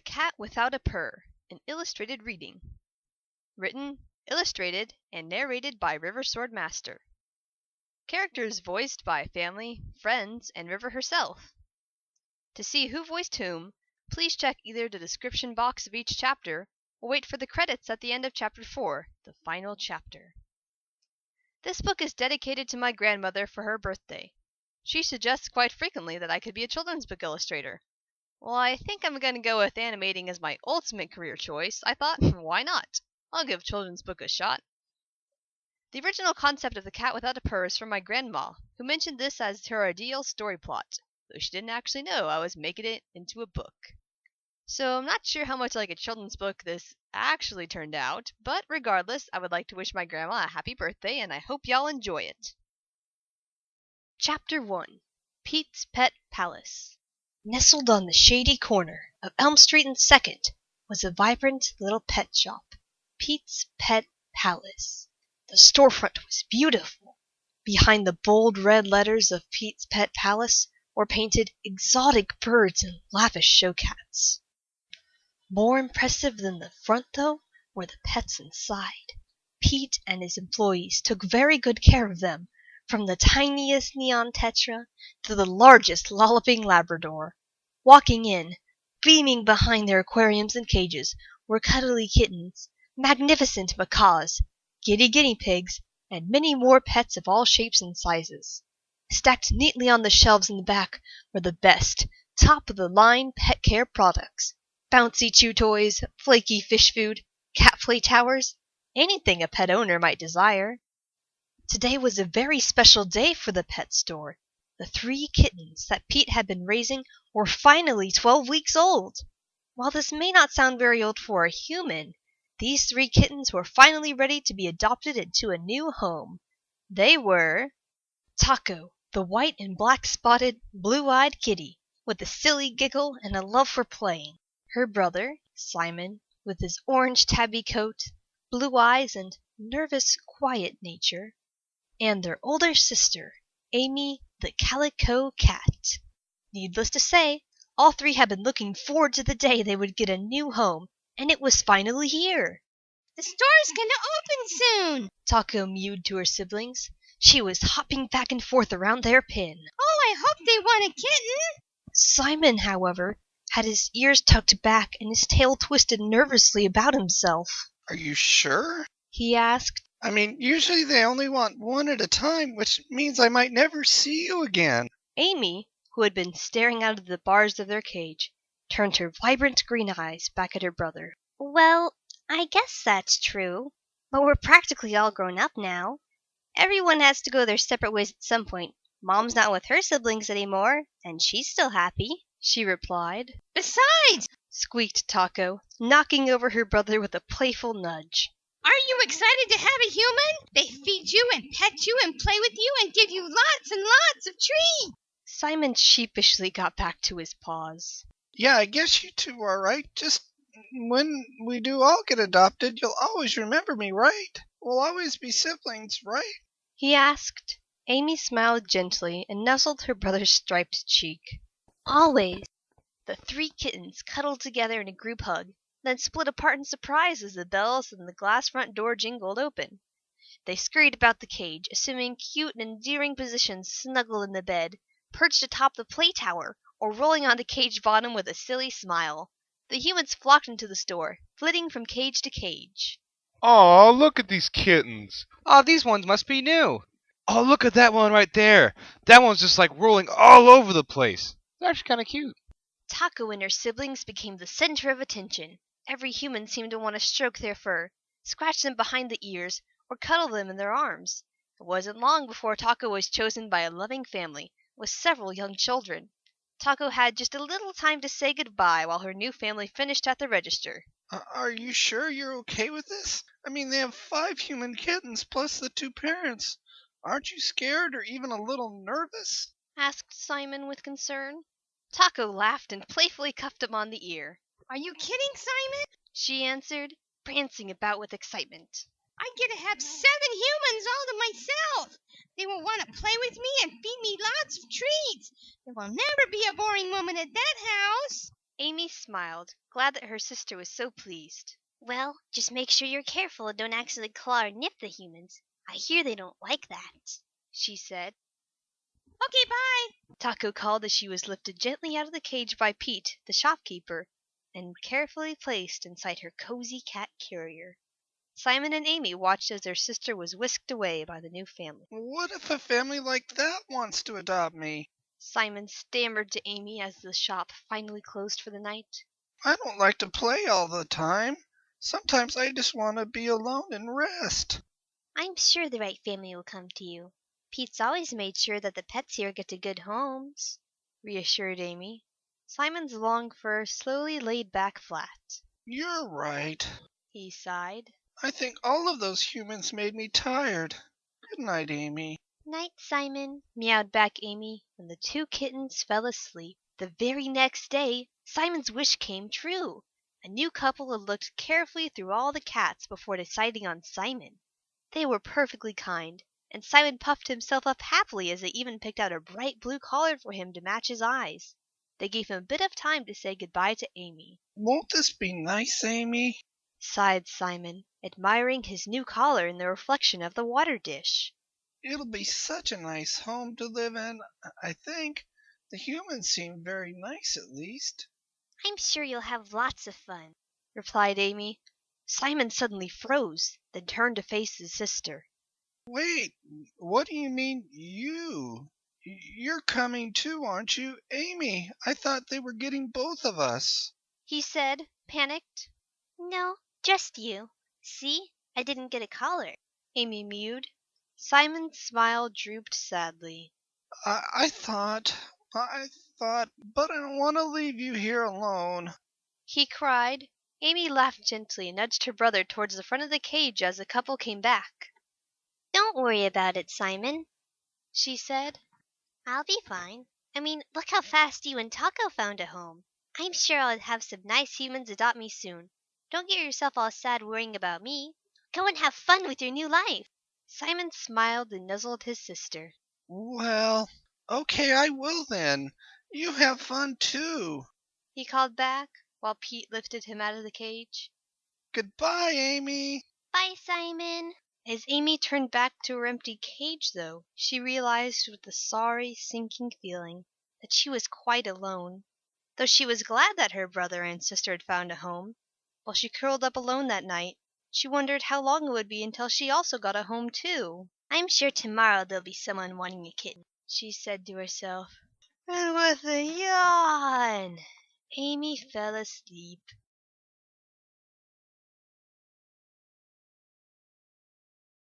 Cat Without a Purr, an illustrated reading. Written, illustrated, and narrated by Riverswordmaster. Characters voiced by family, friends, and River herself. To see who voiced whom, please check either the description box of each chapter or wait for the credits at the end of Chapter 4, the final chapter. This book is dedicated to my grandmother for her birthday. She suggests quite frequently that I could be a children's book illustrator. Well, I think I'm going to go with animating as my ultimate career choice. I thought, why not? I'll give children's book a shot. The original concept of The Cat Without a Purr is from my grandma, who mentioned this as her ideal story plot, though she didn't actually know I was making it into a book. So I'm not sure how much like a children's book this actually turned out, but regardless, I would like to wish my grandma a happy birthday, and I hope y'all enjoy it. Chapter 1. Pete's Pet Palace. Nestled on the shady corner of Elm Street and 2nd was a vibrant little pet shop, Pete's Pet Palace. The storefront was beautiful. Behind the bold red letters of Pete's Pet Palace were painted exotic birds and lavish show cats. More impressive than the front, though, were the pets inside. Pete and his employees took very good care of them, from the tiniest neon tetra to the largest lolloping Labrador. Walking in, beaming behind their aquariums and cages, were cuddly kittens, magnificent macaws, giddy guinea pigs, and many more pets of all shapes and sizes. Stacked neatly on the shelves in the back were the best, top-of-the-line pet care products. Bouncy chew toys, flaky fish food, cat play towers, anything a pet owner might desire. Today was a very special day for the pet store. The 3 kittens that Pete had been raising were finally 12 weeks old. While this may not sound very old for a human, these 3 kittens were finally ready to be adopted into a new home. They were Taco, the white and black spotted, blue-eyed kitty, with a silly giggle and a love for playing. Her brother, Simon, with his orange tabby coat, blue eyes, and nervous, quiet nature. And their older sister, Amy, the calico cat. Needless to say, all 3 had been looking forward to the day they would get a new home, and it was finally here. The store's gonna open soon, Taco mewed to her siblings. She was hopping back and forth around their pen. Oh, I hope they want a kitten. Simon, however, had his ears tucked back and his tail twisted nervously about himself. Are you sure? He asked. I mean, usually they only want one at a time, which means I might never see you again. Amy, who had been staring out of the bars of their cage, turned her vibrant green eyes back at her brother. Well, I guess that's true. But we're practically all grown up now. Everyone has to go their separate ways at some point. Mom's not with her siblings anymore, and she's still happy, she replied. Besides, squeaked Taco, knocking over her brother with a playful nudge. Aren't you excited to have a human? They feed you and pet you and play with you and give you lots and lots of treats. Simon sheepishly got back to his paws. Yeah, I guess you two are right. Just when we do all get adopted, you'll always remember me, right? We'll always be siblings, right? He asked. Amy smiled gently and nuzzled her brother's striped cheek. Always. The 3 kittens cuddled together in a group hug, then split apart in surprise as the bells and the glass front door jingled open. They scurried about the cage, assuming cute and endearing positions snuggled in the bed, perched atop the play tower, or rolling on the cage bottom with a silly smile. The humans flocked into the store, flitting from cage to cage. Aw, look at these kittens. Aw, these ones must be new. Oh, look at that one right there. That one's just like rolling all over the place. It's actually kind of cute. Taco and her siblings became the center of attention. Every human seemed to want to stroke their fur, scratch them behind the ears, or cuddle them in their arms. It wasn't long before Taco was chosen by a loving family, with several young children. Taco had just a little time to say goodbye while her new family finished at the register. Are you sure you're okay with this? I mean, they have 5 human kittens plus the 2 parents. Aren't you scared or even a little nervous? Asked Simon with concern. Taco laughed and playfully cuffed him on the ear. Are you kidding, Simon? She answered, prancing about with excitement. I get to have 7 humans all to myself. They will want to play with me and feed me lots of treats. There will never be a boring moment at that house. Amy smiled, glad that her sister was so pleased. Well, just make sure you're careful and don't accidentally claw or nip the humans. I hear they don't like that, she said. Okay, bye. Taco called as she was lifted gently out of the cage by Pete, the shopkeeper, and carefully placed inside her cozy cat carrier. Simon and Amy watched as their sister was whisked away by the new family. What if a family like that wants to adopt me? Simon stammered to Amy as the shop finally closed for the night. I don't like to play all the time. Sometimes I just want to be alone and rest. I'm sure the right family will come to you. Pete's always made sure that the pets here get to good homes, reassured Amy. Simon's long fur slowly laid back flat. You're right, he sighed. I think all of those humans made me tired. Good night, Amy. Night, Simon, meowed back Amy when the two kittens fell asleep. The very next day, Simon's wish came true. A new couple had looked carefully through all the cats before deciding on Simon. They were perfectly kind, and Simon puffed himself up happily as they even picked out a bright blue collar for him to match his eyes. They gave him a bit of time to say goodbye to Amy. Won't this be nice, Amy? sighed Simon, admiring his new collar in the reflection of the water dish. It'll be such a nice home to live in, I think. The humans seem very nice, at least. I'm sure you'll have lots of fun, replied Amy. Simon suddenly froze, then turned to face his sister. Wait, what do you mean, you? You're coming too, aren't you? Amy, I thought they were getting both of us. He said, panicked. No, just you. See, I didn't get a collar, Amy mewed. Simon's smile drooped sadly. I thought, but I don't want to leave you here alone, he cried. Amy laughed gently and nudged her brother towards the front of the cage as the couple came back. Don't worry about it, Simon, she said. I'll be fine. I mean, look how fast you and Taco found a home. I'm sure I'll have some nice humans adopt me soon. Don't get yourself all sad worrying about me. Go and have fun with your new life. Simon smiled and nuzzled his sister. Well, okay, I will then. You have fun too, he called back while Pete lifted him out of the cage. Goodbye, Amy. Bye, Simon. As Amy turned back to her empty cage, though, she realized with a sorry, sinking feeling that she was quite alone. Though she was glad that her brother and sister had found a home, while she curled up alone that night, she wondered how long it would be until she also got a home, too. I'm sure tomorrow there'll be someone wanting a kitten, she said to herself. And with a yawn, Amy fell asleep.